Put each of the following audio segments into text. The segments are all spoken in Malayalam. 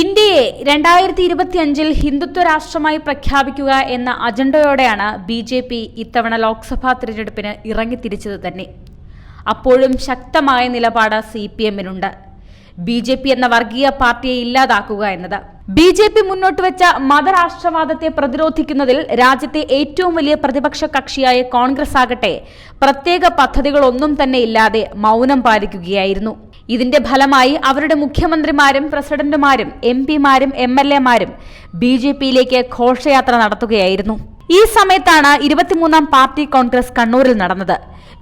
ഇന്ത്യയെ 2025 ഹിന്ദുത്വ രാഷ്ട്രമായി പ്രഖ്യാപിക്കുക എന്ന അജണ്ടയോടെയാണ് BJP ഇത്തവണ ലോക്സഭാ തിരഞ്ഞെടുപ്പിന് ഇറങ്ങിത്തിരിച്ചത് തന്നെ. അപ്പോഴും ശക്തമായ നിലപാട് CPM-നുണ്ട്. BJP എന്ന വർഗീയ പാർട്ടിയെ ഇല്ലാതാക്കുക എന്നത്. BJP മുന്നോട്ട് വെച്ച മതരാഷ്ട്രവാദത്തെ പ്രതിരോധിക്കുന്നതിൽ രാജ്യത്തെ ഏറ്റവും വലിയ പ്രതിപക്ഷ കക്ഷിയായ കോൺഗ്രസ് ആകട്ടെ പ്രത്യേക പദ്ധതികളൊന്നും തന്നെ ഇല്ലാതെ മൗനം പാലിക്കുകയായിരുന്നു. ഇതിന്റെ ഫലമായി അവരുടെ മുഖ്യമന്ത്രിമാരും പ്രസിഡന്റുമാരും MP-മാരും MLA-മാരും BJP-യിലേക്ക് ഘോഷയാത്ര നടത്തുകയായിരുന്നു. ഈ സമയത്താണ് 23-ാം പാർട്ടി കോൺഗ്രസ് കണ്ണൂരിൽ നടന്നത്.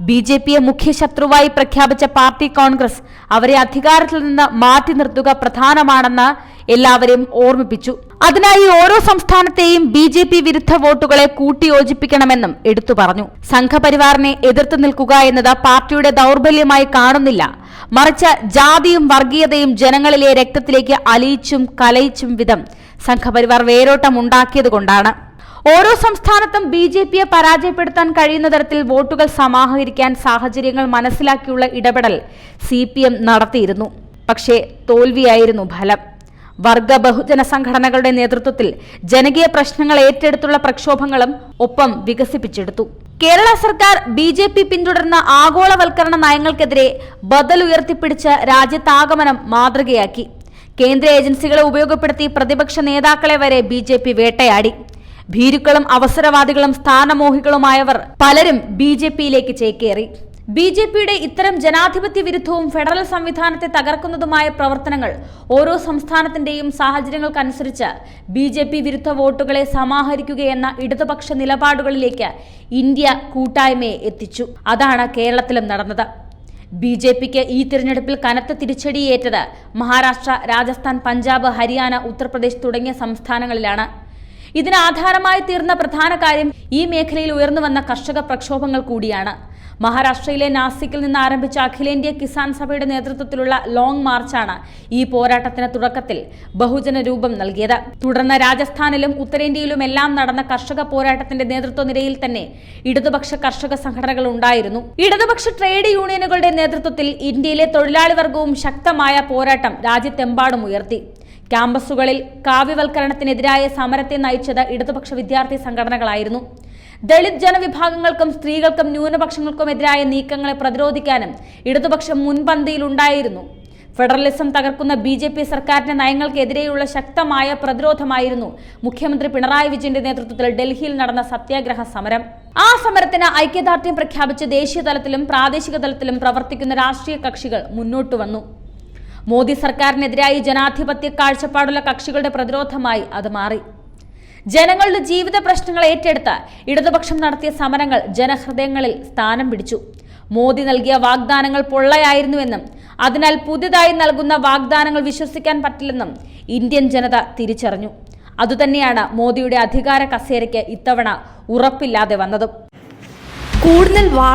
BJP-യെ മുഖ്യ ശത്രുവായി പ്രഖ്യാപിച്ച പാർട്ടി കോൺഗ്രസ് അവരെ അധികാരത്തിൽ നിന്ന് മാറ്റി നിർത്തുക പ്രധാനമാണെന്ന് എല്ലാവരെയും ഓർമ്മിപ്പിച്ചു. അതിനായി ഓരോ സംസ്ഥാനത്തെയും BJP വിരുദ്ധ വോട്ടുകളെ കൂട്ടിയോജിപ്പിക്കണമെന്നും എടുത്തു പറഞ്ഞു. സംഘപരിവാറിനെ എതിർത്ത് നിൽക്കുക എന്നത് പാർട്ടിയുടെ ദൗർബല്യമായി കാണുന്നില്ല, മറിച്ച് ജാതിയും വർഗീയതയും ജനങ്ങളിലെ രക്തത്തിലേക്ക് അലിയിച്ചും കലയിച്ചും വിധം സംഘപരിവാർ വേരോട്ടമുണ്ടാക്കിയതുകൊണ്ടാണ്. ഓരോ സംസ്ഥാനത്തും BJP-യെ പരാജയപ്പെടുത്താൻ കഴിയുന്ന തരത്തിൽ വോട്ടുകൾ സമാഹരിക്കാൻ സാഹചര്യങ്ങൾ മനസ്സിലാക്കിയുള്ള ഇടപെടൽ CPM നടത്തിയിരുന്നു. പക്ഷേ തോൽവിയായിരുന്നു ഫലം. വർഗ ബഹുജന സംഘടനകളുടെ നേതൃത്വത്തിൽ ജനകീയ പ്രശ്നങ്ങൾ ഏറ്റെടുത്തുള്ള പ്രക്ഷോഭങ്ങളും ഒപ്പം വികസിപ്പിച്ചെടുത്തു. കേരള സർക്കാർ BJP പിന്തുടർന്ന ആഗോളവൽക്കരണ നയങ്ങൾക്കെതിരെ ബദൽ ഉയർത്തിപ്പിടിച്ച് രാജ്യത്താകമനം മാതൃകയാക്കി. കേന്ദ്ര ഏജൻസികളെ ഉപയോഗപ്പെടുത്തി പ്രതിപക്ഷ നേതാക്കളെ വരെ BJP വേട്ടയാടി. ഭീരുക്കളും അവസരവാദികളും സ്ഥാനമോഹികളുമായവർ പലരും BJP-യിലേക്ക് ചേക്കേറി. BJP-യുടെ ഇത്തരം ജനാധിപത്യ വിരുദ്ധവും ഫെഡറൽ സംവിധാനത്തെ തകർക്കുന്നതുമായ പ്രവർത്തനങ്ങൾ ഓരോ സംസ്ഥാനത്തിന്റെയും സാഹചര്യങ്ങൾക്കനുസരിച്ച് BJP വിരുദ്ധ വോട്ടുകളെ സമാഹരിക്കുകയെന്ന ഇടതുപക്ഷ നിലപാടുകളിലേക്ക് ഇന്ത്യ കൂട്ടായ്മയെ എത്തിച്ചു. അതാണ് കേരളത്തിലും നടന്നത്. BJP-ക്ക് ഈ തിരഞ്ഞെടുപ്പിൽ കനത്ത തിരിച്ചടിയേറ്റത് മഹാരാഷ്ട്ര, രാജസ്ഥാൻ, പഞ്ചാബ്, ഹരിയാന, ഉത്തർപ്രദേശ് തുടങ്ങിയ സംസ്ഥാനങ്ങളിലാണ്. ഇതിന് ആധാരമായി തീർന്ന പ്രധാന കാര്യം ഈ മേഖലയിൽ ഉയർന്നുവന്ന കർഷക പ്രക്ഷോഭങ്ങൾ കൂടിയാണ്. മഹാരാഷ്ട്രയിലെ നാസിക്കിൽ നിന്ന് ആരംഭിച്ച അഖിലേന്ത്യാ കിസാൻ സഭയുടെ നേതൃത്വത്തിലുള്ള ലോങ് മാർച്ചാണ് ഈ പോരാട്ടത്തിന് തുടക്കത്തിൽ ബഹുജന രൂപം നൽകിയത്. തുടർന്ന് രാജസ്ഥാനിലും ഉത്തരേന്ത്യയിലുമെല്ലാം നടന്ന കർഷക പോരാട്ടത്തിന്റെ നേതൃത്വ നിരയിൽ തന്നെ ഇടതുപക്ഷ കർഷക സംഘടനകൾ ഉണ്ടായിരുന്നു. ഇടതുപക്ഷ ട്രേഡ് യൂണിയനുകളുടെ നേതൃത്വത്തിൽ ഇന്ത്യയിലെ തൊഴിലാളി വർഗവും ശക്തമായ പോരാട്ടം രാജ്യത്തെമ്പാടും ഉയർത്തി. ക്യാമ്പസുകളിൽ കാവ്യവൽക്കരണത്തിനെതിരായ സമരത്തെ നയിച്ചത് ഇടതുപക്ഷ വിദ്യാർത്ഥി സംഘടനകളായിരുന്നു. ദളിത് ജനവിഭാഗങ്ങൾക്കും സ്ത്രീകൾക്കും ന്യൂനപക്ഷങ്ങൾക്കും എതിരായ നീക്കങ്ങളെ പ്രതിരോധിക്കാനും ഇടതുപക്ഷം മുൻപന്തിയിലുണ്ടായിരുന്നു. ഫെഡറലിസം തകർക്കുന്ന BJP സർക്കാരിന്റെ നയങ്ങൾക്കെതിരെയുള്ള ശക്തമായ പ്രതിരോധമായിരുന്നു മുഖ്യമന്ത്രി പിണറായി വിജയന്റെ നേതൃത്വത്തിൽ ഡൽഹിയിൽ നടന്ന സത്യാഗ്രഹ സമരം. ആ സമരത്തിന് ഐക്യദാർഢ്യം പ്രഖ്യാപിച്ച് ദേശീയ തലത്തിലും പ്രാദേശിക തലത്തിലും പ്രവർത്തിക്കുന്ന രാഷ്ട്രീയ കക്ഷികൾ മുന്നോട്ട് വന്നു. മോദി സർക്കാരിനെതിരായി ജനാധിപത്യ കാഴ്ചപ്പാടുള്ള കക്ഷികളുടെ പ്രതിരോധമായി അത് മാറി. ജനങ്ങളുടെ ജീവിത പ്രശ്നങ്ങൾ ഏറ്റെടുത്ത് ഇടതുപക്ഷം നടത്തിയ സമരങ്ങൾ ജനഹൃദയങ്ങളിൽ സ്ഥാനം പിടിച്ചു. മോദി നൽകിയ വാഗ്ദാനങ്ങൾ പൊള്ളയായിരുന്നുവെന്നും അതിനാൽ പുതിയതായി നൽകുന്ന വാഗ്ദാനങ്ങൾ വിശ്വസിക്കാൻ പറ്റില്ലെന്നും ഇന്ത്യൻ ജനത തിരിച്ചറിഞ്ഞു. അതുതന്നെയാണ് മോദിയുടെ അധികാര കസേരയ്ക്ക് ഇത്തവണ ഉറപ്പില്ലാതെ വന്നതും. കൂടുതൽ വാർത്തകൾ